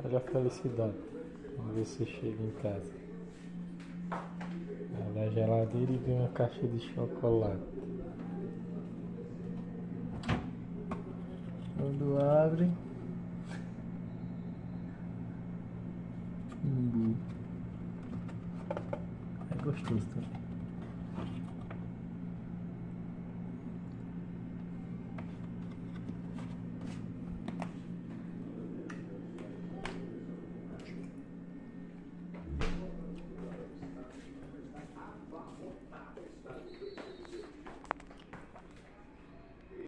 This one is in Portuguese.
Olha a felicidade. Vamos ver se chega em casa. Abre a geladeira e vem uma caixa de chocolate. Quando abre. É gostoso, tá?